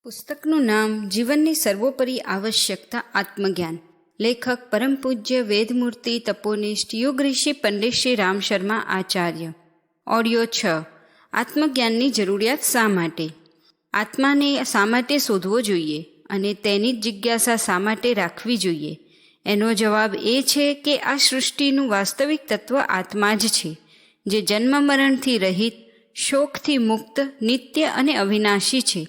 પુસ્તકનું નામ જીવનની સર્વોપરી આવશ્યકતા આત્મજ્ઞાન. લેખક પરમ પૂજ્ય વેદમૂર્તિ તપોનિષ્ઠ યુગ ઋષિ પંડિત શ્રી રામ શર્મા આચાર્ય. ઓડિયો 6. આત્મજ્ઞાનની જરૂરિયાત શા માટે? આત્માને શા માટે શોધવો જોઈએ અને તેની જ જિજ્ઞાસા શા માટે રાખવી જોઈએ? એનો જવાબ એ છે કે આ સૃષ્ટિનું વાસ્તવિક તત્વ આત્મા જ છે, જે જન્મ મરણથી રહિત, શોકથી મુક્ત, નિત્ય અને અવિનાશી છે.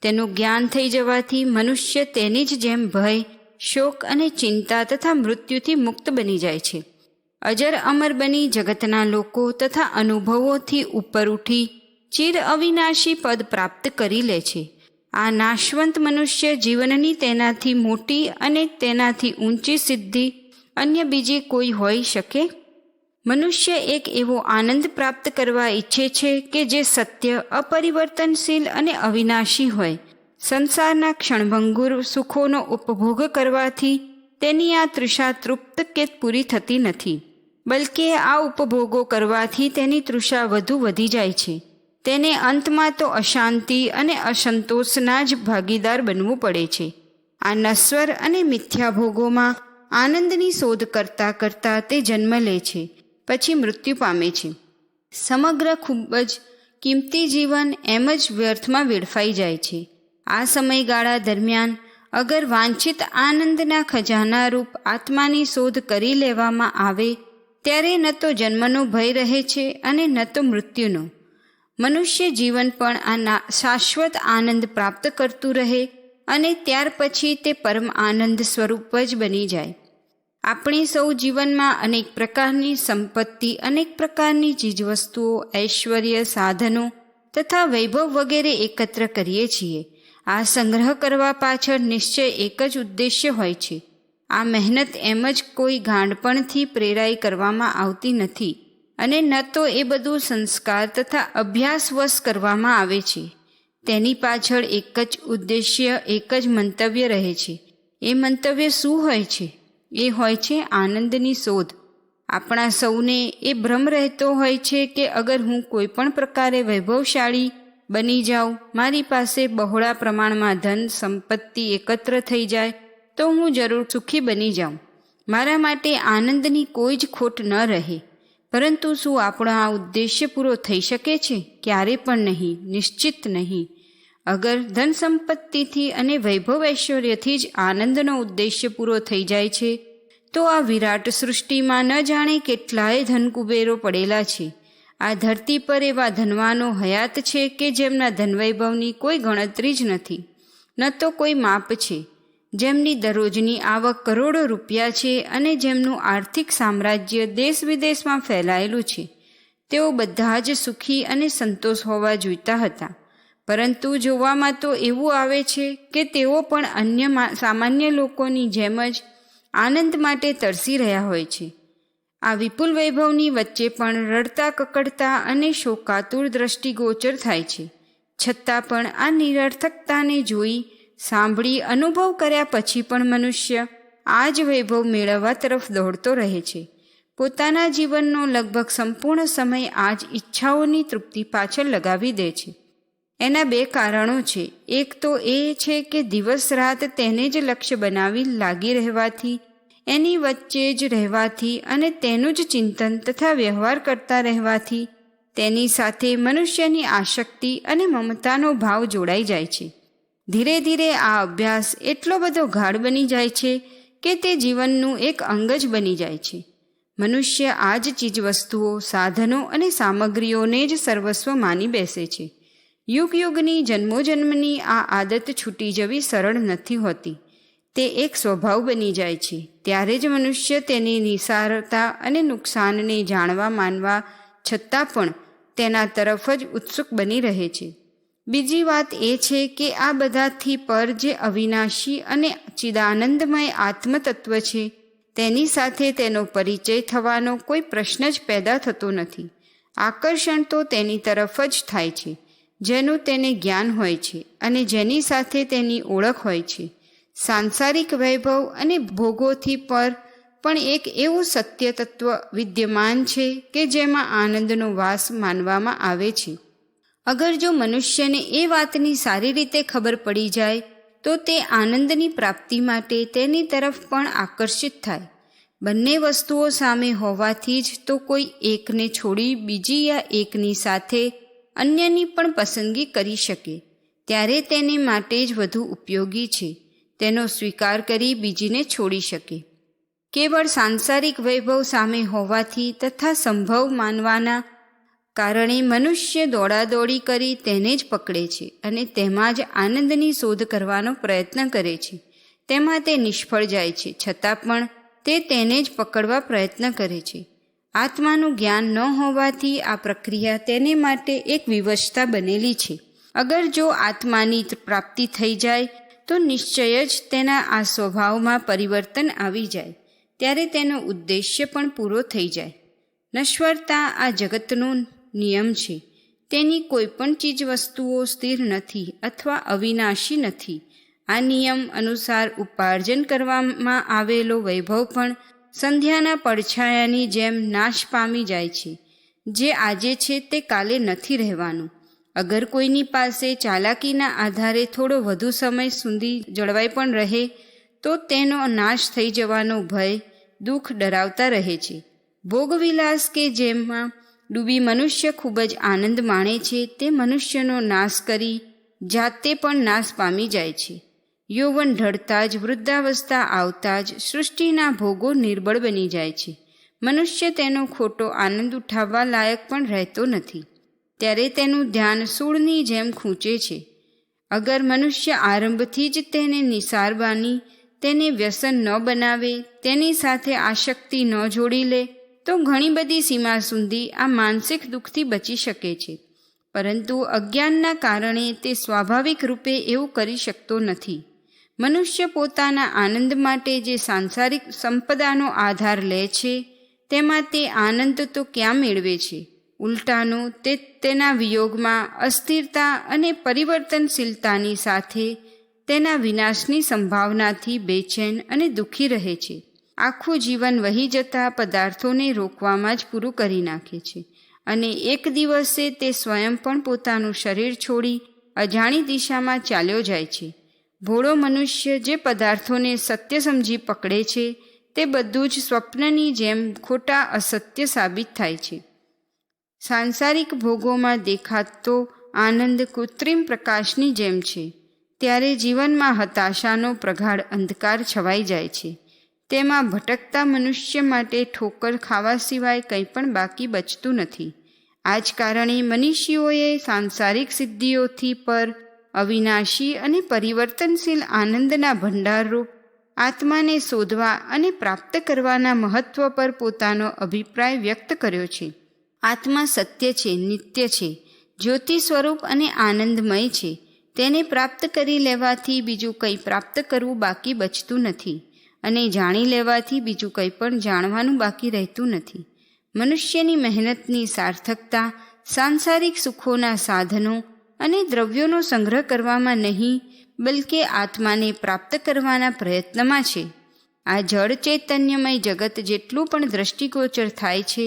તેનું જ્ઞાન થઈ જવાથી મનુષ્ય તેની જ જેમ ભય, શોક અને ચિંતા તથા મૃત્યુથી મુક્ત બની જાય છે. અજર અમર બની જગતના લોકો તથા અનુભવોથી ઉપર ઉઠી ચિર અવિનાશી પદ પ્રાપ્ત કરી લે છે. આ નાશવંત મનુષ્ય જીવનની તેનાથી મોટી અને તેનાથી ઊંચી સિદ્ધિ અન્ય બીજી કોઈ હોઈ શકે? મનુષ્ય એક એવો આનંદ પ્રાપ્ત કરવા ઈચ્છે છે કે જે સત્ય, અપરિવર્તનશીલ અને અવિનાશી હોય. સંસારના ક્ષણભંગુર સુખોનો ઉપભોગ કરવાથી તેની આ તૃષા તૃપ્ત કે પૂરી થતી નથી, બલકે આ ઉપભોગો કરવાથી તેની તૃષા વધુ વધી જાય છે. તેને અંતમાં તો અશાંતિ અને અસંતોષના જ ભાગીદાર બનવું પડે છે. આ નશ્વર અને મિથ્યા ભોગોમાં આનંદની શોધ કરતાં કરતાં તે જન્મ લે છે, પછી મૃત્યુ પામે છે. સમગ્ર ખૂબ જ કિંમતી જીવન એમ જ વ્યર્થમાં વેડફાઈ જાય છે. આ સમયગાળા દરમિયાન અગર વાંછિત આનંદના ખજાનારૂપ આત્માની શોધ કરી લેવામાં આવે ત્યારે ન તો જન્મનો ભય રહે છે અને ન તો મૃત્યુનો. મનુષ્ય જીવન પણ આ શાશ્વત આનંદ પ્રાપ્ત કરતું રહે અને ત્યાર પછી તે પરમ આનંદ સ્વરૂપ જ બની જાય. આપણે સૌ જીવનમાં અનેક પ્રકારની સંપત્તિ, અનેક પ્રકારની ચીજવસ્તુઓ, ઐશ્વર્ય, સાધનો તથા વૈભવ વગેરે એકત્ર કરીએ છીએ. આ સંગ્રહ કરવા પાછળ નિશ્ચય એક જ ઉદ્દેશ્ય હોય છે. આ મહેનત એમ જ કોઈ ગાંડપણથી પ્રેરાઈ કરવામાં આવતી નથી અને ન તો એ બધું સંસ્કાર તથા અભ્યાસવશ કરવામાં આવે છે. તેની પાછળ એક જ ઉદ્દેશ્ય, એક જ મંતવ્ય રહે છે. એ મંતવ્ય શું હોય છે? એ હોય છે આનંદની શોધ. આપણા સૌને એ ભ્રમ રહેતો હોય છે કે અગર હું કોઈ પણ પ્રકારે વૈભવશાળી બની જાઉં, મારી પાસે બહોળા પ્રમાણમાં ધન સંપત્તિ એકત્ર થઈ જાય તો હું જરૂર સુખી બની જાઉં. મારા માટે આનંદની કોઈ જ ખોટ ન રહે. પરંતુ શું આપણો આ ઉદ્દેશ્ય પૂરો થઈ શકે છે? ક્યારે પણ નહીં, નિશ્ચિત નહીં. અગર ધન સંપત્તિથી અને વૈભવ ઐશ્વર્યથી જ આનંદનો ઉદ્દેશ્ય પૂરો થઈ જાય છે તો આ વિરાટ સૃષ્ટિમાં ન જાણે કેટલાય ધનકુબેરો પડેલા છે. આ ધરતી પર એવા ધનવાનો હયાત છે કે જેમના ધનવૈભવની કોઈ ગણતરી જ નથી, ન તો કોઈ માપ છે. જેમની દરરોજની આવક કરોડો રૂપિયા છે અને જેમનું આર્થિક સામ્રાજ્ય દેશ વિદેશમાં ફેલાયેલું છે. તેઓ બધા જ સુખી અને સંતોષ હોવા જોઈતા હતા, પરંતુ જોવામાં તો એવું આવે છે કે તેઓ પણ અન્ય સામાન્ય લોકોની જેમ જ આનંદ માટે તરસી રહ્યા હોય છે. આ વિપુલ વૈભવની વચ્ચે પણ રડતા કકડતા અને શોકાતુર દ્રષ્ટિગોચર થાય છે. છતાં પણ આ નિરર્થકતાને જોઈ, સાંભળી, અનુભવ કર્યા પછી પણ મનુષ્ય આ જ વૈભવ મેળવવા તરફ દોડતો રહે છે. પોતાના જીવનનો લગભગ સંપૂર્ણ સમય આ જ ઈચ્છાઓની તૃપ્તિ પાછળ લગાવી દે છે. એના બે કારણો છે. એક તો એ છે કે દિવસ રાત તેને જ લક્ષ્ય બનાવી લાગી રહેવાથી, એની વચ્ચે જ રહેવાથી અને તેનું જ ચિંતન તથા વ્યવહાર કરતા રહેવાથી તેની સાથે મનુષ્યની આસક્તિ અને મમતાનો ભાવ જોડાઈ જાય છે. ધીરે ધીરે આ અભ્યાસ એટલો બધો ગાઢ બની જાય છે કે તે જીવનનું એક અંગ જ બની જાય છે. મનુષ્ય આ જ ચીજવસ્તુઓ, સાધનો અને સામગ્રીઓને જ સર્વસ્વ માની બેસે છે. યુગ યુગની જન્મોજન્મની આ આદત છૂટી જવી સરળ નથી હોતી. તે એક સ્વભાવ બની જાય છે. ત્યારે જ મનુષ્ય તેની નિસારતા અને નુકસાનને જાણવા માનવા છતાં પણ તેના તરફ જ ઉત્સુક બની રહે છે. બીજી વાત એ છે કે આ બધાથી પર જે અવિનાશી અને ચિદાનંદમય આત્મતત્વ છે તેની સાથે તેનો પરિચય થવાનો કોઈ પ્રશ્ન જ પેદા થતો નથી. આકર્ષણ તો તેની તરફ જ થાય છે જેનું તેને જ્ઞાન હોય છે અને જેની સાથે તેની ઓળખ હોય છે. સાંસારિક વૈભવ અને ભોગોથી પર પણ એક એવું સત્ય તત્વ વિદ્યમાન છે કે જેમાં આનંદનો વાસ માનવામાં આવે છે. અગર જો મનુષ્યને એ વાતની સારી રીતે ખબર પડી જાય તો તે આનંદની પ્રાપ્તિ માટે તેની તરફ પણ આકર્ષિત થાય. બંને વસ્તુઓ સામે હોવાથી જ તો કોઈ એકને છોડી બીજી યા એકની સાથે અન્યની પણ પસંદગી કરી શકે. ત્યારે તેને માટે જ વધુ ઉપયોગી છે. તેનો સ્વીકાર કરી બીજીને છોડી શકે. કેવળ સાંસારિક વૈભવ સામે હોવાથી તથા સંભવ માનવાના કારણે મનુષ્ય દોડાદોડી કરી તેને જ પકડે છે અને તેમાં જ આનંદની શોધ કરવાનો પ્રયત્ન કરે છે. તેમાં તે નિષ્ફળ જાય છે, છતાં પણ તે તેને જ પકડવા પ્રયત્ન કરે છે. આત્માનું જ્ઞાન ન હોવાથી આ પ્રક્રિયા તેને માટે એક વિવશતા બનેલી છે. અગર જો આત્માની પ્રાપ્તિ થઈ જાય તો નિશ્ચય જ તેના આ સ્વભાવમાં પરિવર્તન આવી જાય. ત્યારે તેનો ઉદ્દેશ્ય પણ પૂરો થઈ જાય. નશ્વરતા આ જગતનો નિયમ છે. તેની કોઈ પણ ચીજ વસ્તુઓ સ્થિર નથી અથવા અવિનાશી નથી. આ નિયમ અનુસાર ઉપાર્જન કરવામાં આવેલો વૈભવ પણ સંધ્યાના પડછાયાની જેમ નાશ પામી જાય છે. જે આજે છે તે કાલે નથી રહેવાનું. અગર કોઈની પાસે ચાલાકીના આધારે થોડો વધુ સમય સુધી જળવાઈ પણ રહે તો તેનો નાશ થઈ જવાનો ભય, દુઃખ ડરાવતા રહે છે. ભોગવિલાસ કે જેમાં ડૂબી મનુષ્ય ખૂબ જ આનંદ માણે છે તે મનુષ્યનો નાશ કરી જાતે પણ નાશ પામી જાય છે. યૌવન ઢળતા જ વૃદ્ધાવસ્થા આવતા જ સૃષ્ટિના ભોગો નિર્બળ બની જાય છે. મનુષ્ય તેનો ખોટો આનંદ ઉઠાવવા લાયક પણ રહેતો નથી. ત્યારે તેનું ધ્યાન સૂળની જેમ ખૂંચે છે. અગર મનુષ્ય આરંભથી જ તેને નિસારવાની, તેને વ્યસન ન બનાવે, તેની સાથે આસક્તિ ન જોડી લે તો ઘણી બધી સીમા સુધી આ માનસિક દુઃખથી બચી શકે છે. પરંતુ અજ્ઞાનના કારણે તે સ્વાભાવિક રૂપે એવું કરી શકતો નથી. મનુષ્ય પોતાના આનંદ માટે જે સાંસારિક સંપદાનો આધાર લે છે તેમાં તે આનંદ તો ક્યાં મેળવે છે? ઉલટાનું તે તેના વિયોગમાં અસ્થિરતા અને પરિવર્તનશીલતાની સાથે તેના વિનાશની સંભાવનાથી બેચેન અને દુઃખી રહે છે. આખું જીવન વહી જતા પદાર્થોને રોકવામાં જ પૂરું કરી નાખે છે અને એક દિવસે તે સ્વયં પણ પોતાનું શરીર છોડી અજાણી દિશામાં ચાલ્યો જાય છે. ભોળો મનુષ્ય જે પદાર્થોને સત્ય સમજી પકડે છે તે બધું જ સ્વપ્નની જેમ ખોટા અસત્ય સાબિત થાય છે. સાંસારિક ભોગોમાં દેખાતો આનંદ કૃત્રિમ પ્રકાશની જેમ છે. ત્યારે જીવનમાં હતાશાનો પ્રગાઢ અંધકાર છવાઈ જાય છે. તેમાં ભટકતા મનુષ્ય માટે ઠોકર ખાવા સિવાય કંઈ પણ બાકી બચતું નથી. આ જ કારણે મનીષીઓએ સાંસારિક સિદ્ધિઓથી પર અવિનાશી અને પરિવર્તનશીલ આનંદના ભંડારરૂપ આત્માને શોધવા અને પ્રાપ્ત કરવાના મહત્વ પર પોતાનો અભિપ્રાય વ્યક્ત કર્યો છે. આત્મા સત્ય છે, નિત્ય છે, જ્યોતિ સ્વરૂપ અને આનંદમય છે. તેને પ્રાપ્ત કરી લેવાથી બીજું કંઈ પ્રાપ્ત કરવું બાકી બચતું નથી અને જાણી લેવાથી બીજું કંઈ પણ જાણવાનું બાકી રહેતું નથી. મનુષ્યની મહેનતની સાર્થકતા સાંસારિક સુખોના સાધનો અને દ્રવ્યોનો સંગ્રહ કરવામાં નહીં, બલકે આત્માને પ્રાપ્ત કરવાના પ્રયત્નમાં છે. આ જળ ચૈતન્યમય જગત જેટલું પણ દ્રષ્ટિગોચર થાય છે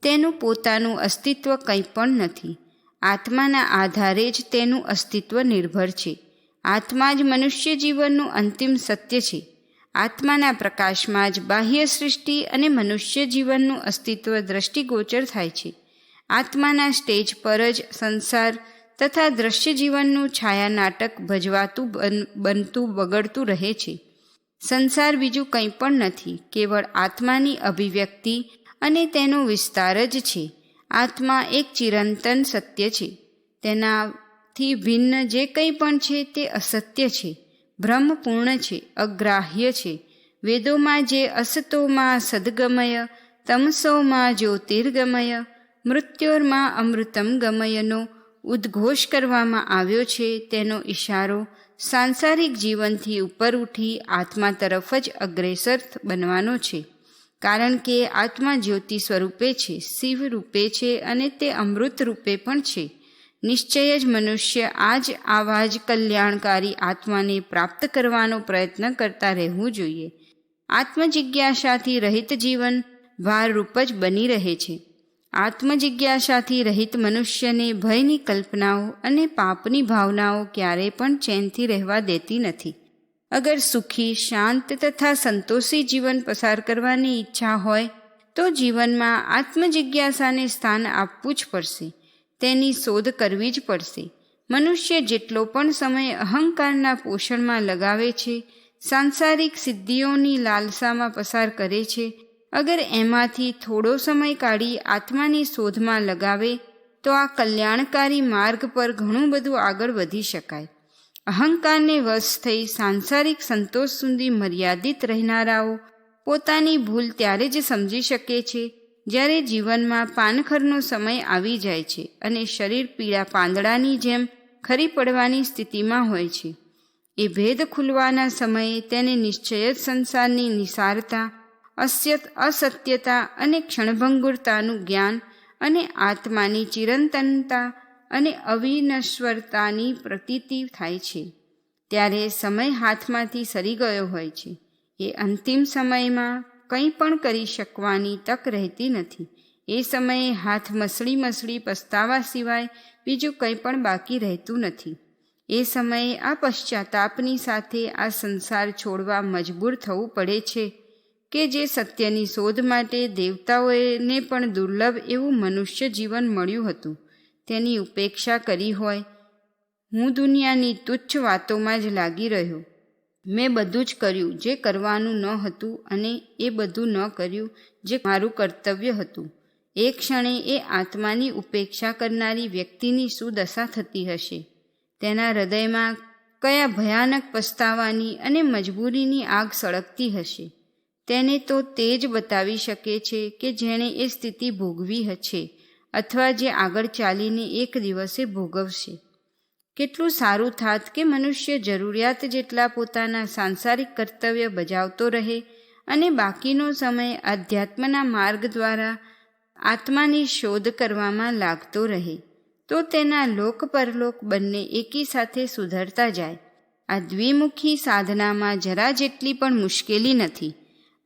તેનું પોતાનું અસ્તિત્વ કંઈ પણ નથી. આત્માના આધારે જ તેનું અસ્તિત્વ નિર્ભર છે. આત્મા જ મનુષ્ય જીવનનું અંતિમ સત્ય છે. આત્માના પ્રકાશમાં જ બાહ્ય સૃષ્ટિ અને મનુષ્ય જીવનનું અસ્તિત્વ દ્રષ્ટિગોચર થાય છે. આત્માના સ્ટેજ પર જ સંસાર તથા દ્રશ્ય જીવનનું છાયા નાટક ભજવાતું બનતું બગડતું રહે છે. સંસાર બીજું કંઈ પણ નથી, કેવળ આત્માની અભિવ્યક્તિ અને તેનો વિસ્તાર જ છે. આત્મા એક ચિરંતન સત્ય છે. તેનાથી ભિન્ન જે કંઈ પણ છે તે અસત્ય છે, બ્રહ્મપૂર્ણ છે, અગ્રાહ્ય છે. વેદોમાં જે અસતોમાં સદગમય, તમસોમાં જ્યોતિર્ગમય, મૃત્યોર્માં અમૃતમ ગમયનો ઉદ્ઘોષ કરવામાં આવ્યો છે તેનો ઇશારો સાંસારિક જીવનથી ઉપર ઉઠી આત્મા તરફ જ અગ્રેસર બનવાનો છે. કારણ કે આત્મા જ્યોતિ સ્વરૂપે છે, શિવ રૂપે છે અને તે અમૃત રૂપે પણ છે. નિશ્ચય જ મનુષ્ય આવા જ કલ્યાણકારી આત્માને પ્રાપ્ત કરવાનો પ્રયત્ન કરતા રહેવું જોઈએ. આત્મજિજ્ઞાસાથી રહિત જીવન ભારરૂપ જ બની રહે છે. આત્મજિજ્ઞાસાથી રહિત મનુષ્યને ભયની કલ્પનાઓ અને પાપની ભાવનાઓ ક્યારેય પણ ચેનથી રહેવા દેતી નથી. અગર સુખી, શાંત તથા સંતોષી જીવન પસાર કરવાની ઈચ્છા હોય તો જીવનમાં આત્મજિજ્ઞાસાને સ્થાન આપવું જ પડશે, તેની શોધ કરવી જ પડશે. મનુષ્ય જેટલો પણ સમય અહંકારના પોષણમાં લગાવે છે, સાંસારિક સિદ્ધિઓની લાલસામાં પસાર કરે છે, અગર એમાંથી થોડો સમય કાઢી આત્માની શોધમાં લગાવે તો આ કલ્યાણકારી માર્ગ પર ઘણું બધું આગળ વધી શકાય. અહંકારને વશ થઈ સાંસારિક સંતોષ સુધી મર્યાદિત રહેનારાઓ પોતાની ભૂલ ત્યારે જ સમજી શકે છે જ્યારે જીવનમાં પાનખરનો સમય આવી જાય છે અને શરીર પીળા પાંદડાની જેમ ખરી પડવાની સ્થિતિમાં હોય છે. એ ભેદ ખુલવાના સમયે તેને નિશ્ચય જ સંસારની નિસારતા, અસત્યતા અને ક્ષણભંગુરતાનું જ્ઞાન અને આત્માની ચિરંતનતા અને અવિનશ્વરતાની પ્રતીતિ થાય છે. ત્યારે સમય હાથમાંથી સરી ગયો હોય છે. એ અંતિમ સમયમાં કંઈ પણ કરી શકવાની તક રહેતી નથી. એ સમયે હાથ મસળી પસ્તાવા સિવાય બીજું કંઈ પણ બાકી રહેતું નથી. એ સમયે આ પશ્ચાતાપની સાથે આ સંસાર છોડવા મજબૂર થવું પડે છે કે જે સત્યની શોધ માટે દેવતાઓને પણ દુર્લભ એવું મનુષ્ય જીવન મળ્યું હતું તેની ઉપેક્ષા કરી હોય. હું દુનિયાની તુચ્છ વાતોમાં જ લાગી રહ્યો. મેં બધું જ કર્યું જે કરવાનું ન હતું અને એ બધું ન કર્યું જે મારું કર્તવ્ય હતું. એ ક્ષણે એ આત્માની ઉપેક્ષા કરનારી વ્યક્તિની શું દશા થતી હશે? તેના હૃદયમાં કયા ભયાનક પસ્તાવાની અને મજબૂરીની આગ સળગતી હશે? તેને તો તે જ બતાવી શકે છે કે જેણે એ સ્થિતિ ભોગવી છે અથવા જે આગળ ચાલીને એક દિવસે ભોગવશે. કેટલું સારું થાત કે મનુષ્ય જરૂરિયાત જેટલા પોતાના સાંસારિક કર્તવ્ય બજાવતો રહે અને બાકીનો સમય આધ્યાત્મના માર્ગ દ્વારા આત્માની શોધ કરવામાં લાગતો રહે, તો તેના લોક પરલોક બંને એકી સાથે સુધરતા જાય. આ દ્વિમુખી સાધનામાં જરા જેટલી પણ મુશ્કેલી નથી.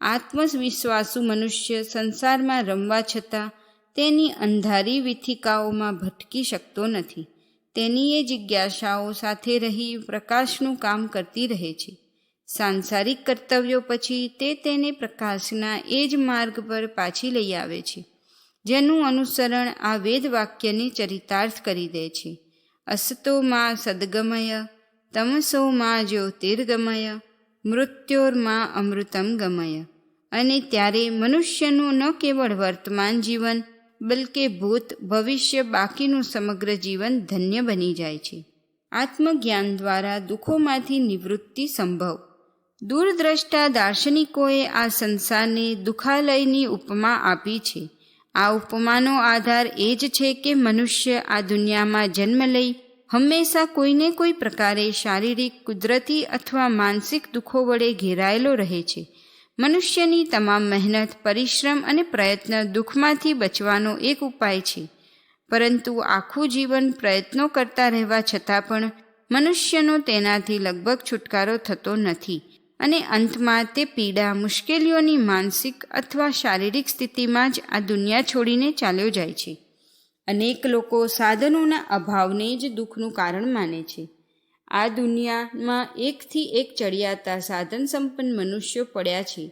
આત્મવિશ્વાસુ મનુષ્ય સંસારમાં રમવા છતાં તેની અંધારી વિથિકાઓમાં ભટકી શકતો નથી. તેની એ જિજ્ઞાસાઓ સાથે રહી પ્રકાશનું કામ કરતી રહે છે. સાંસારિક કર્તવ્યો પછી તે તેને પ્રકાશના એ જ માર્ગ પર પાછી લઈ આવે છે જેનું અનુસરણ આ વેદ વાક્યને ચરિતાર્થ કરી દે છે. અસતો માં સદગમય, તમસો માં જ્યોતિર્ગમય, મૃત્યોર્માં અમૃતમ ગમય. અને ત્યારે મનુષ્યનું ન કેવળ વર્તમાન જીવન બલકે ભૂત ભવિષ્ય બાકીનું સમગ્ર જીવન ધન્ય બની જાય છે. આત્મજ્ઞાન દ્વારા દુઃખોમાંથી નિવૃત્તિ સંભવ. દૂરદ્રષ્ટા દાર્શનિકોએ આ સંસારને દુઃખાલયની ઉપમા આપી છે. આ ઉપમાનો આધાર એ જ છે કે મનુષ્ય આ દુનિયામાં જન્મ લઈ હંમેશા કોઈને કોઈ પ્રકારે શારીરિક, કુદરતી અથવા માનસિક દુઃખો વડે ઘેરાયેલો રહે છે. મનુષ્યની તમામ મહેનત, પરિશ્રમ અને પ્રયત્ન દુઃખમાંથી બચવાનો એક ઉપાય છે. પરંતુ આખું જીવન પ્રયત્નો કરતા રહેવા છતાં પણ મનુષ્યનો તેનાથી લગભગ છુટકારો થતો નથી અને અંતમાં તે પીડા, મુશ્કેલીઓની માનસિક અથવા શારીરિક સ્થિતિમાં જ આ દુનિયા છોડીને ચાલ્યો જાય છે. અનેક લોકો સાધનોના અભાવને જ દુઃખનું કારણ માને છે. આ દુનિયામાં એકથી એક ચડિયાતા સાધન સંપન્ન મનુષ્યો પડ્યા છે,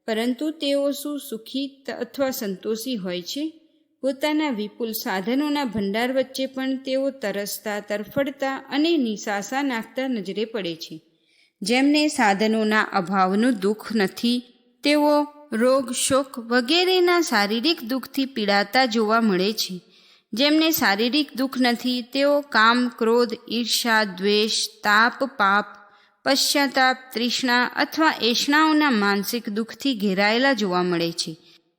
પરંતુ તેઓ શું સુખી અથવા સંતોષી હોય છે? પોતાના વિપુલ સાધનોના ભંડાર વચ્ચે પણ તેઓ તરસતા, તરફડતા અને નિસાસા નાખતા નજરે પડે છે. જેમને સાધનોના અભાવનું દુઃખ નથી તેઓ રોગ, શોક વગેરેના શારીરિક દુઃખથી પીડાતા જોવા મળે છે. જેમને શારીરિક દુઃખ નથી તેઓ કામ, ક્રોધ, ઈર્ષા, દ્વેષ, તાપ, પાપ, પશ્ચાતાપ, તૃષ્ણા અથવા એષણાઓના માનસિક દુઃખથી ઘેરાયેલા જોવા મળે છે.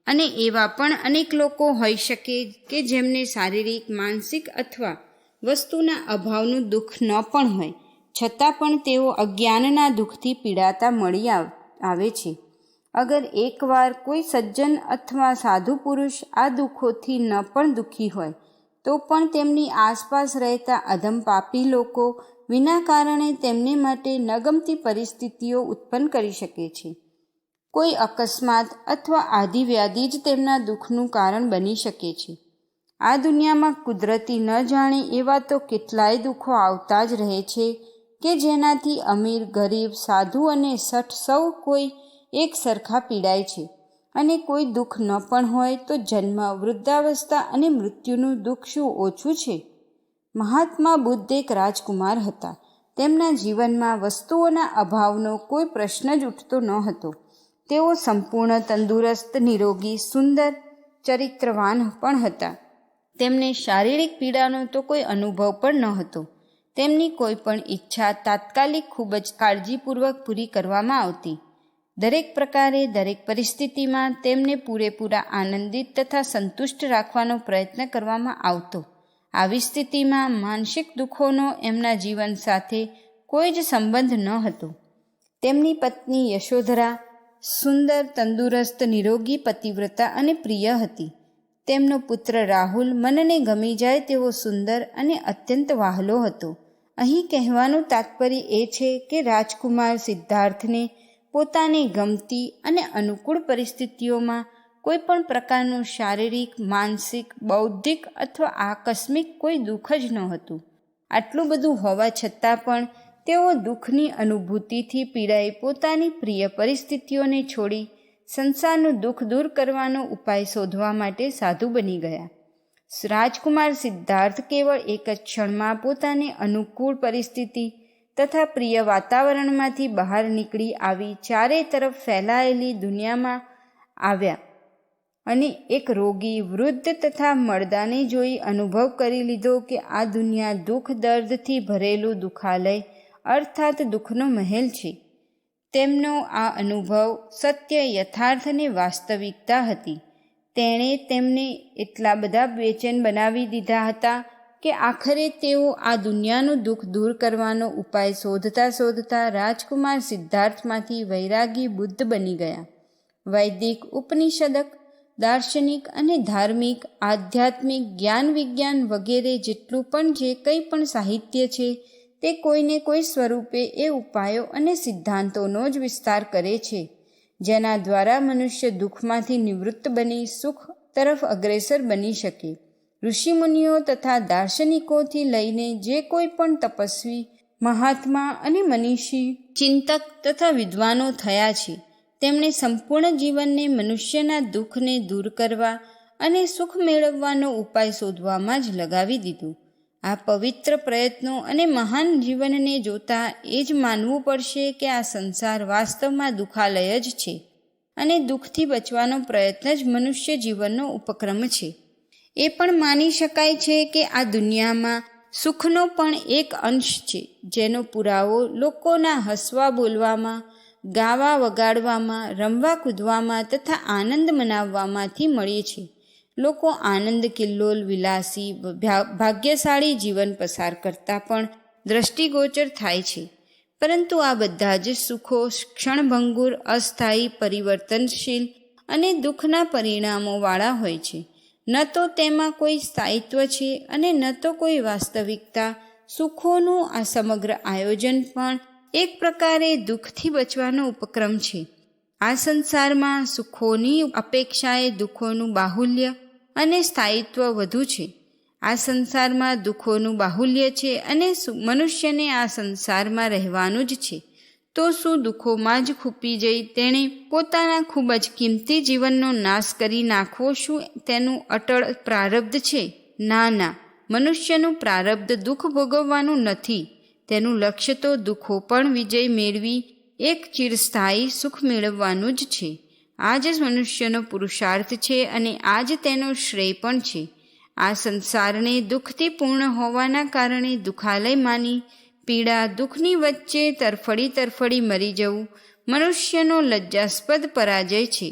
અને એવા પણ અનેક લોકો હોઈ શકે કે જેમને શારીરિક, માનસિક અથવા વસ્તુના અભાવનું દુઃખ ન પણ હોય છતાં પણ તેઓ અજ્ઞાનના દુઃખથી પીડાતા મળી આવે છે. અગર એકવાર કોઈ સજ્જન અથવા સાધુ પુરુષ આ દુઃખોથી ન પણ દુઃખી હોય તો પણ તેમની આસપાસ રહેતા અધમ પાપી લોકો વિના કારણે તેમને માટે ન ગમતી પરિસ્થિતિઓ ઉત્પન્ન કરી શકે છે. કોઈ અકસ્માત અથવા આદિવ્યાધિ જ તેમના દુઃખનું કારણ બની શકે છે. આ દુનિયામાં કુદરતી ન જાણે એવા તો કેટલાય દુઃખો આવતા જ રહે છે કે જેનાથી અમીર, ગરીબ, સાધુ અને શઠ સૌ કોઈ એક સરખા પીડાય છે. અને કોઈ દુઃખ ન પણ હોય તો જન્મ, વૃદ્ધાવસ્થા અને મૃત્યુનું દુઃખ શું ઓછું છે? મહાત્મા બુદ્ધ એક રાજકુમાર હતા. તેમના જીવનમાં વસ્તુઓના અભાવનો કોઈ પ્રશ્ન જ ઉઠતો ન હતો. તેઓ સંપૂર્ણ તંદુરસ્ત, નિરોગી, સુંદર, ચરિત્રવાન પણ હતા. તેમને શારીરિક પીડાનો તો કોઈ અનુભવ પણ ન હતો. તેમની કોઈ પણ ઈચ્છા તાત્કાલિક ખૂબ જ કાળજીપૂર્વક પૂરી કરવામાં આવતી. દરેક પ્રકારે, દરેક પરિસ્થિતિમાં તેમને પૂરેપૂરા આનંદિત તથા સંતુષ્ટ રાખવાનો પ્રયત્ન કરવામાં આવતો. આવી સ્થિતિમાં માનસિક દુઃખોનો એમના જીવન સાથે કોઈ જ સંબંધ ન હતો. તેમની પત્ની યશોધરા સુંદર, તંદુરસ્ત, નિરોગી, પતિવ્રતા અને પ્રિય હતી. તેમનો પુત્ર રાહુલ મનને ગમી જાય તેવો સુંદર અને અત્યંત વહાલો હતો. અહીં કહેવાનું તાત્પર્ય એ છે કે રાજકુમાર સિદ્ધાર્થને પોતાને ગમતી અને અનુકૂળ પરિસ્થિતિઓમાં કોઈ પણ પ્રકારનું શારીરિક, માનસિક, બૌદ્ધિક અથવા આકસ્મિક કોઈ દુઃખ જ નહોતું. આટલું બધું હોવા છતાં પણ તેઓ દુઃખની અનુભૂતિથી પીડાઈ પોતાની પ્રિય પરિસ્થિતિઓને છોડી સંસારનું દુઃખ દૂર કરવાનો ઉપાય શોધવા માટે સાધુ બની ગયા. રાજકુમાર સિદ્ધાર્થ કેવળ એક જ ક્ષણમાં પોતાને અનુકૂળ પરિસ્થિતિ તથા પ્રિય વાતાવરણમાંથી બહાર નીકળી આવી ચારે તરફ ફેલાયેલી દુનિયામાં આવ્યા અને એક રોગી, વૃદ્ધ તથા મર્દાને જોઈ અનુભવ કરી લીધો કે આ દુનિયા દુઃખ દર્દથી ભરેલું દુઃખાલય અર્થાત દુઃખનો મહેલ છે. તેમનો આ અનુભવ સત્ય, યથાર્થ અને વાસ્તવિકતા હતી. તેણે તેમને એટલા બધા બેચેન બનાવી દીધા હતા કે આખરે તેઓ આ દુનિયાનું દુઃખ દૂર કરવાનો ઉપાય શોધતા શોધતા રાજકુમાર સિદ્ધાર્થમાંથી વૈરાગી બુદ્ધ બની ગયા. વૈદિક, ઉપનિષદક, દાર્શનિક અને ધાર્મિક, આધ્યાત્મિક, જ્ઞાન, વિજ્ઞાન વગેરે જેટલું પણ જે કંઈ પણ સાહિત્ય છે તે કોઈને કોઈ સ્વરૂપે એ ઉપાયો અને સિદ્ધાંતોનો જ વિસ્તાર કરે છે જેના દ્વારા મનુષ્ય દુઃખમાંથી નિવૃત્ત બની સુખ તરફ અગ્રેસર બની શકે. ઋષિમુનિઓ તથા દાર્શનિકોથી લઈને જે કોઈ પણ તપસ્વી, મહાત્મા અને મનીષી, ચિંતક તથા વિદ્વાનો થયા છે તેમણે સંપૂર્ણ જીવનને મનુષ્યના દુઃખને દૂર કરવા અને સુખ મેળવવાનો ઉપાય શોધવામાં જ લગાવી દીધું. આ પવિત્ર પ્રયત્નો અને મહાન જીવનને જોતા એ જ માનવું પડશે કે આ સંસાર વાસ્તવમાં દુઃખાલય જ છે અને દુઃખથી બચવાનો પ્રયત્ન જ મનુષ્ય જીવનનો ઉપક્રમ છે. એ પણ માની શકાય છે કે આ દુનિયામાં સુખનો પણ એક અંશ છે જેનો પુરાવો લોકોના હસવા બોલવામાં, ગાવા વગાડવામાં, રમવા કૂદવામાં તથા આનંદ મનાવવામાંથી મળે છે. લોકો આનંદ કિલ્લોલ, વિલાસી, ભાગ્યશાળી જીવન પસાર કરતા પણ દ્રષ્ટિગોચર થાય છે. પરંતુ આ બધા જ સુખો ક્ષણભંગુર, અસ્થાયી, પરિવર્તનશીલ અને દુઃખના પરિણામોવાળા હોય છે. ન તો તેમાં કોઈ સ્થાયિત્વ છે અને ન તો કોઈ વાસ્તવિકતા. સુખોનું આ સમગ્ર આયોજન પણ એક પ્રકારે દુઃખથી બચવાનો ઉપક્રમ છે. આ સંસારમાં સુખોની અપેક્ષાએ દુઃખોનું બાહુલ્ય અને સ્થાયિત્વ વધુ છે. આ સંસારમાં દુઃખોનું બાહુલ્ય છે અને મનુષ્યને આ સંસારમાં રહેવાનું જ છે. તો શું દુઃખોમાં જ ખૂપી જઈ તેણે પોતાના ખૂબ જ કિંમતી જીવનનો નાશ કરી નાખવો શું તેનું અટળ પ્રારબ્ધ છે? ના ના, મનુષ્યનું પ્રારબ્ધ દુઃખ ભોગવવાનું નથી. તેનું લક્ષ્ય તો દુઃખો પણ વિજય મેળવી એક ચિરસ્થાયી સુખ મેળવવાનું જ છે. આ જ મનુષ્યનો પુરુષાર્થ છે અને આ જ તેનો શ્રેય પણ છે. આ સંસારને દુઃખથી પૂર્ણ હોવાના કારણે દુઃખાલય માની પીડા, દુઃખની વચ્ચે તરફડી મરી જવું મનુષ્યનો લજ્જાસ્પદ પરાજય છે.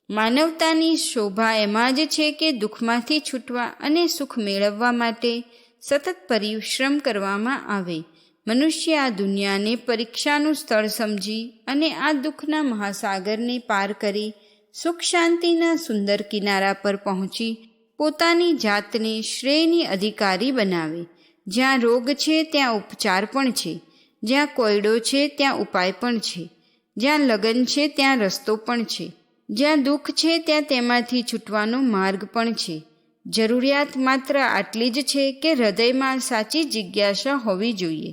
માનવતાની શોભા એમાં જ છે કે દુઃખમાંથી છૂટવા અને સુખ મેળવવા માટે સતત પરિશ્રમ કરવામાં આવે. મનુષ્ય આ દુનિયાને પરીક્ષાનું સ્થળ સમજી અને આ દુઃખના મહાસાગરને પાર કરી સુખ શાંતિના સુંદર કિનારા પર પહોંચી પોતાની જાતને શ્રેયની અધિકારી બનાવે. જ્યાં રોગ છે ત્યાં ઉપચાર પણ છે, જ્યાં કોયડો છે ત્યાં ઉપાય પણ છે, જ્યાં લગન છે ત્યાં રસ્તો પણ છે, જ્યાં દુઃખ છે ત્યાં તેમાંથી છૂટવાનો માર્ગ પણ છે. જરૂરિયાત માત્ર આટલી જ છે કે હૃદયમાં સાચી જિજ્ઞાસા હોવી જોઈએ.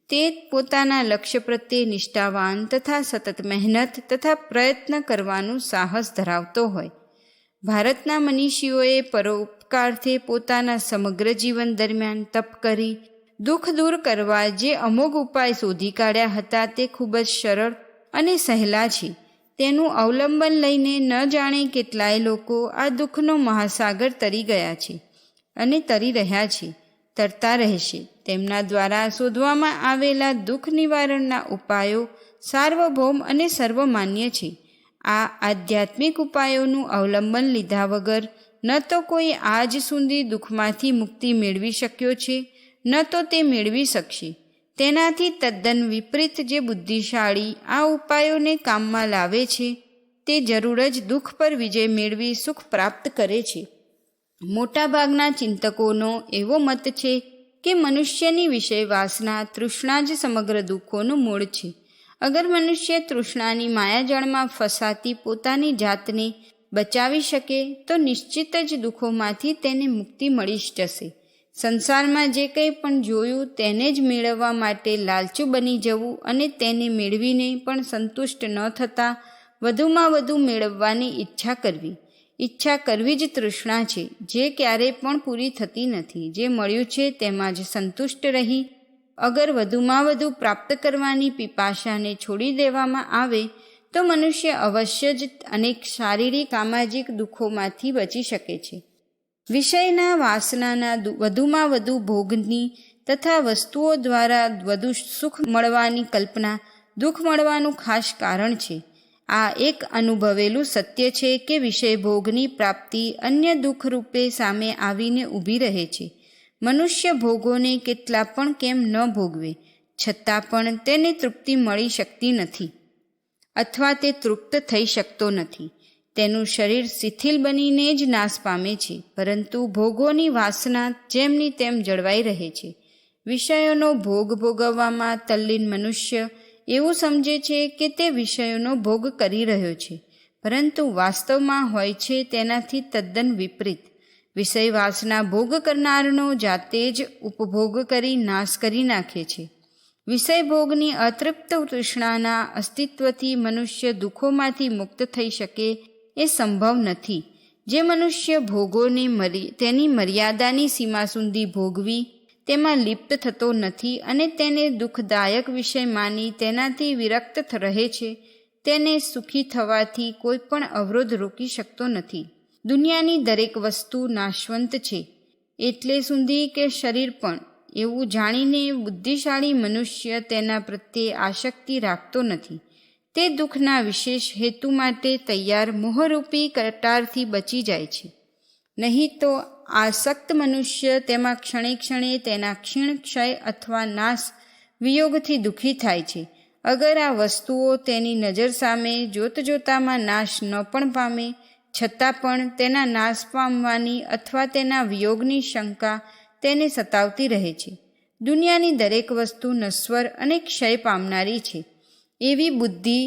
તે પોતાના લક્ષ્ય પ્રત્યે નિષ્ઠાવાન તથા સતત મહેનત તથા પ્રયત્ન કરવાનું સાહસ ધરાવતો હોય. ભારતના મનીષીઓએ પરોપકારથી પોતાના સમગ્ર જીવન દરમિયાન તપ કરી દુઃખ દૂર કરવા જે અમોઘ ઉપાય શોધી કાઢ્યા હતા તે ખૂબ જ સરળ અને સહેલા છે. તેનું અવલંબન લઈને ન જાણે કેટલાય લોકો આ દુઃખનો મહાસાગર તરી ગયા છે અને તરી રહ્યા છે, તરતા રહેશે. તેમના દ્વારા શોધવામાં આવેલા દુઃખ નિવારણના ઉપાયો સાર્વભૌમ અને સર્વમાન્ય છે. આ આધ્યાત્મિક ઉપાયોનું અવલંબન લીધા વગર ન તો કોઈ આજ સુધી દુઃખમાંથી મુક્તિ મેળવી શક્યો છે, ન તો તે મેળવી શકશે. તેનાથી તદ્દન વિપરીત જે બુદ્ધિશાળી આ ઉપાયોને કામમાં લાવે છે તે જરૂર જ દુઃખ પર વિજય મેળવી સુખ પ્રાપ્ત કરે છે. મોટાભાગના ચિંતકોનો એવો મત છે કે મનુષ્યની વિષય વાસના તૃષ્ણા જ સમગ્ર દુઃખોનું મૂળ છે. અગર મનુષ્ય તૃષ્ણાની માયાજાળમાં ફસાતી પોતાની જાતને બચાવી શકે તો નિશ્ચિત જ દુઃખોમાંથી તેને મુક્તિ મળી જ જશે. સંસારમાં જે કંઈ પણ જોયું તેને જ મેળવવા માટે લાલચુ બની જવું અને તેને મેળવીને પણ સંતુષ્ટ ન થતાં વધુમાં વધુ મેળવવાની ઈચ્છા કરવી જ તૃષ્ણા છે, જે ક્યારેય પણ પૂરી થતી નથી. જે મળ્યું છે તેમાં જ સંતુષ્ટ રહી અગર વધુમાં વધુ પ્રાપ્ત કરવાની પીપાશાને છોડી દેવામાં આવે તો મનુષ્ય અવશ્ય જ અનેક શારીરિક સામાજિક દુઃખોમાંથી બચી શકે છે. વિષયના વાસનાના વધુમાં વધુ ભોગની તથા વસ્તુઓ દ્વારા વધુ સુખ મળવાની કલ્પના દુઃખ મળવાનું ખાસ કારણ છે. આ એક અનુભવેલું સત્ય છે કે વિષય ભોગની પ્રાપ્તિ અન્ય દુઃખ રૂપે સામે આવીને ઊભી રહે છે. મનુષ્ય ભોગોને કેટલા પણ કેમ ન ભોગવે છતાં પણ તેને તૃપ્તિ મળી શકતી નથી અથવા તે તૃપ્ત થઈ શકતો નથી. તેનું શરીર શિથિલ બનીને જ નાશ પામે છે, પરંતુ ભોગોની વાસના જેમની તેમ જળવાઈ રહે છે. વિષયોનો ભોગ ભોગવવામાં તલ્લીન મનુષ્ય એવું સમજે છે કે તે વિષયોનો ભોગ કરી રહ્યો છે, પરંતુ વાસ્તવમાં હોય છે તેનાથી તદ્દન વિપરીત. વિષય વાસના ભોગ કરનારનો જાતે જ ઉપભોગ કરી નાશ કરી નાખે છે. વિષય ભોગની અતૃપ્ત તૃષ્ણાના અસ્તિત્વથી મનુષ્ય દુઃખોમાંથી મુક્ત થઈ શકે એ સંભવ નથી. જે મનુષ્ય ભોગોને તેની મર્યાદાની સીમા સુધી ભોગવી તેમાં લિપ્ત થતો નથી અને તેને દુઃખદાયક વિષય માની તેનાથી વિરક્ત રહે છે, તેને સુખી થવાથી કોઈ પણ અવરોધ રોકી શકતો નથી. દુનિયાની દરેક વસ્તુ નાશવંત છે એટલે સુધી કે શરીર પણ, એવું જાણીને બુદ્ધિશાળી મનુષ્ય તેના પ્રત્યે આસક્તિ રાખતો નથી. તે દુઃખના વિશેષ હેતુ માટે તૈયાર મોહરૂપી કટારથી બચી જાય છે. નહીં તો આસક્ત મનુષ્ય તેમાં ક્ષણે ક્ષણે તેના ક્ષીણ ક્ષય અથવા નાશ વિયોગથી દુઃખી થાય છે. અગર આ વસ્તુઓ તેની નજર સામે જોતજોતામાં નાશ ન પણ પામે છતાં પણ તેના નાશ પામવાની અથવા તેના વિયોગની શંકા તેને સતાવતી રહે છે. દુનિયાની દરેક વસ્તુ નશ્વર અને ક્ષય પામનારી છે એવી બુદ્ધિ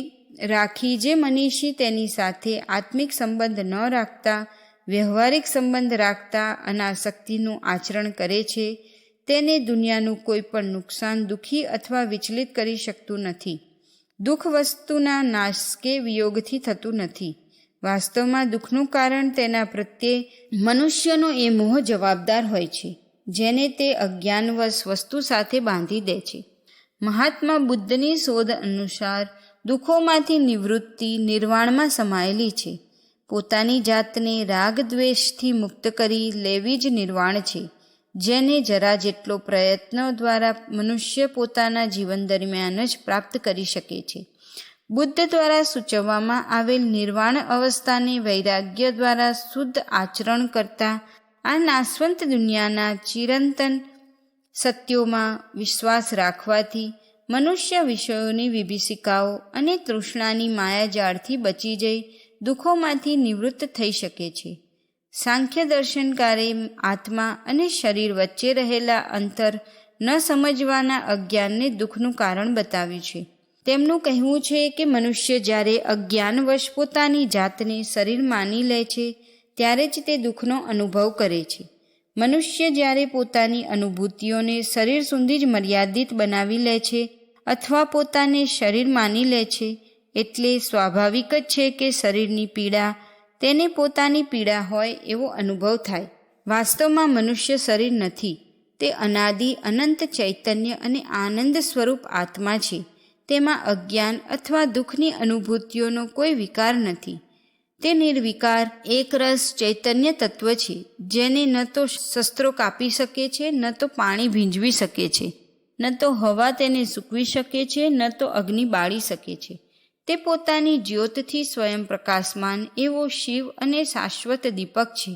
રાખી જે મનીષી તેની સાથે આત્મિક સંબંધ ન રાખતા વ્યવહારિક સંબંધ રાખતા અનાસક્તિનું આચરણ કરે છે, તેને દુનિયાનું કોઈ પણ નુકસાન દુઃખી અથવા વિચલિત કરી શકતું નથી. દુઃખ વસ્તુના નાશ કે વિયોગથી થતું નથી. વાસ્તવમાં દુઃખનું કારણ તેના પ્રત્યે મનુષ્યનો એ મોહ જવાબદાર હોય છે, જેને તે અજ્ઞાનવશ વસ્તુ સાથે બાંધી દે છે. મહાત્મા બુદ્ધની શોધ અનુસાર દુઃખોમાંથી નિવૃત્તિ નિર્વાણમાં સમાયેલી છે. પોતાની જાતને રાગ દ્વેષથી મુક્ત કરી લેવી જ નિર્વાણ છે, જેને જરા જેટલો પ્રયત્નો દ્વારા મનુષ્ય પોતાના જીવન દરમિયાન જ પ્રાપ્ત કરી શકે છે. બુદ્ધ દ્વારા સૂચવવામાં આવેલ નિર્વાણ અવસ્થાને વૈરાગ્ય દ્વારા શુદ્ધ આચરણ કરતા આ નાશવંત દુનિયાના ચિરંતન સત્યોમાં વિશ્વાસ રાખવાથી મનુષ્ય વિષયોની વિભીષિકાઓ અને તૃષ્ણાની માયાજાળથી બચી જઈ દુઃખોમાંથી નિવૃત્ત થઈ શકે છે. સાંખ્ય દર્શનકારે આત્મા અને શરીર વચ્ચે રહેલા અંતર ન સમજવાના અજ્ઞાનને દુઃખનું કારણ બતાવ્યું છે. તેમનું કહેવું છે કે મનુષ્ય જ્યારે અજ્ઞાનવશ પોતાની જાતને શરીર માની લે છે ત્યારે જ તે દુઃખનો અનુભવ કરે છે. મનુષ્ય જ્યારે પોતાની અનુભૂતિઓને શરીર સુધી જ મર્યાદિત બનાવી લે છે અથવા પોતાને શરીર માની લે છે, એટલે સ્વાભાવિક જ છે કે શરીરની પીડા તેને પોતાની પીડા હોય એવો અનુભવ થાય. વાસ્તવમાં મનુષ્ય શરીર નથી, તે અનાદિ અનંત ચૈતન્ય અને આનંદ સ્વરૂપ આત્મા છે. તેમાં અજ્ઞાન અથવા દુઃખની અનુભૂતિઓનો કોઈ વિકાર નથી. તે નિર્વિકાર એકરસ ચૈતન્ય તત્વ છે, જેને ન તો શસ્ત્રો કાપી શકે છે, ન તો પાણી ભીંજવી શકે છે, ન તો હવા તેને સૂકવી શકે છે, ન તો અગ્નિ બાળી શકે છે. તે પોતાની જ્યોતથી સ્વયં પ્રકાશમાન એવો શિવ અને શાશ્વત દીપક છે,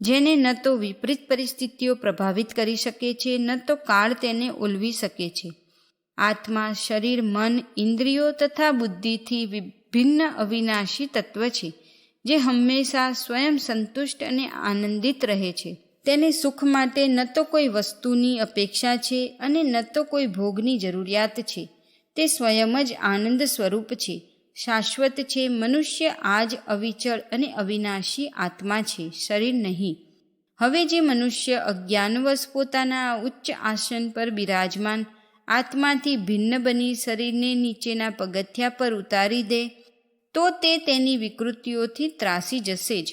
જેને ન તો વિપરીત પરિસ્થિતિઓ પ્રભાવિત કરી શકે છે, ન તો કાળ તેને ઓલવી શકે છે. આત્મા શરીર, મન, ઇન્દ્રિયો તથા બુદ્ધિથી વિભિન્ન અવિનાશી તત્વ છે, જે હંમેશા સ્વયં સંતુષ્ટ અને આનંદિત રહે છે. તેને સુખ માટે ન તો કોઈ વસ્તુની અપેક્ષા છે અને ન તો કોઈ ભોગની જરૂરિયાત છે. તે સ્વયં જ આનંદ સ્વરૂપ છે, શાશ્વત છે. મનુષ્ય આ જ અવિચળ અને અવિનાશી આત્મા છે, શરીર નહીં. હવે જે મનુષ્ય અજ્ઞાનવશ પોતાના ઉચ્ચ આસન પર બિરાજમાન આત્માથી ભિન્ન બની શરીરને નીચેના પગથિયા પર ઉતારી દે તો તે તેની વિકૃતિઓથી ત્રાસી જશે જ.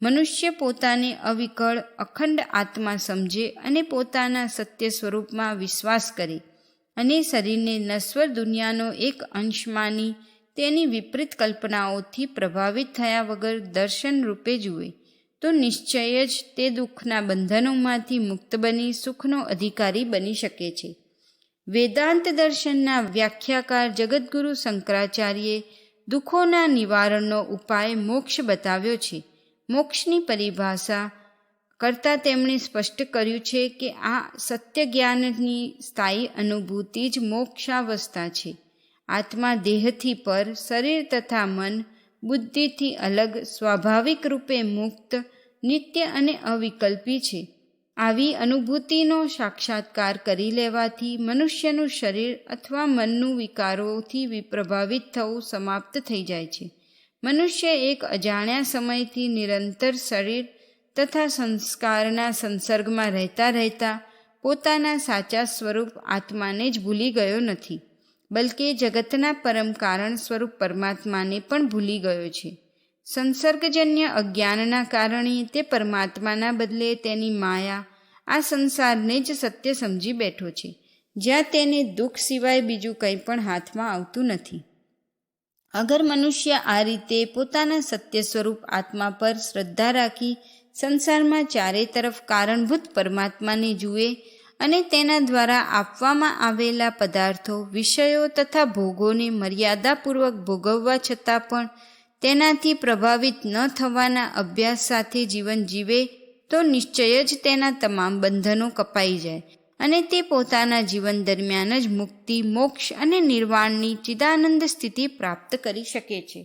મનુષ્ય પોતાને અવિકળ અખંડ આત્મા સમજે અને પોતાના સત્ય સ્વરૂપમાં વિશ્વાસ કરે અને શરીરને નશ્વર દુનિયાનો એક અંશ માની તેની વિપરીત કલ્પનાઓથી પ્રભાવિત થયા વગર દર્શન રૂપે જુએ, તો નિશ્ચય જ તે દુઃખના બંધનોમાંથી મુક્ત બની સુખનો અધિકારી બની શકે છે. વેદાંત દર્શનના વ્યાખ્યાકાર જગદ્ગુરુ શંકરાચાર્યે દુઃખોના નિવારણનો ઉપાય મોક્ષ બતાવ્યો છે. મોક્ષની પરિભાષા કરતાં તેમણે સ્પષ્ટ કર્યું છે કે આ સત્ય જ્ઞાનની સ્થાયી અનુભૂતિ જ મોક્ષાવસ્થા છે. આત્મા દેહથી પર, શરીર તથા મન, બુદ્ધિથી અલગ, સ્વાભાવિક રૂપે મુક્ત, નિત્ય અને અવિકલ્પી છે. આવી અનુભૂતિનો સાક્ષાત્કાર કરી લેવાથી મનુષ્યનું શરીર અથવા મનનું વિકારોથી પ્રભાવિત થવું સમાપ્ત થઈ જાય છે. મનુષ્ય એક અજાણ્યા સમયથી નિરંતર શરીર તથા સંસ્કારના સંસર્ગમાં રહેતા રહેતા પોતાના સાચા સ્વરૂપ આત્માને જ ભૂલી ગયો નથી, બલકે જગતના પરમ કારણ સ્વરૂપ પરમાત્માને પણ ભૂલી ગયો છે. સંસર્ગજન્ય અજ્ઞાનના કારણે તે પરમાત્માના બદલે તેની માયા આ સંસારને જ સત્ય સમજી બેઠો છે, જ્યાં તેને દુઃખ સિવાય બીજું કંઈ પણ હાથમાં આવતું નથી. અગર મનુષ્ય આ રીતે પોતાના સત્ય સ્વરૂપ આત્મા પર શ્રદ્ધા રાખી સંસારમાં ચારે તરફ કારણભૂત પરમાત્માને જુએ અને તેના દ્વારા આપવામાં આવેલા પદાર્થો, વિષયો તથા ભોગોને મર્યાદાપૂર્વક ભોગવવા છતાં પણ તેનાથી પ્રભાવિત ન થવાના અભ્યાસ સાથે જીવન જીવે તો નિશ્ચય જ તેના તમામ બંધનો કપાઈ જાય અને તે પોતાના જીવન દરમિયાન જ મુક્તિ, મોક્ષ અને નિર્વાણની ચિદાનંદ સ્થિતિ પ્રાપ્ત કરી શકે છે.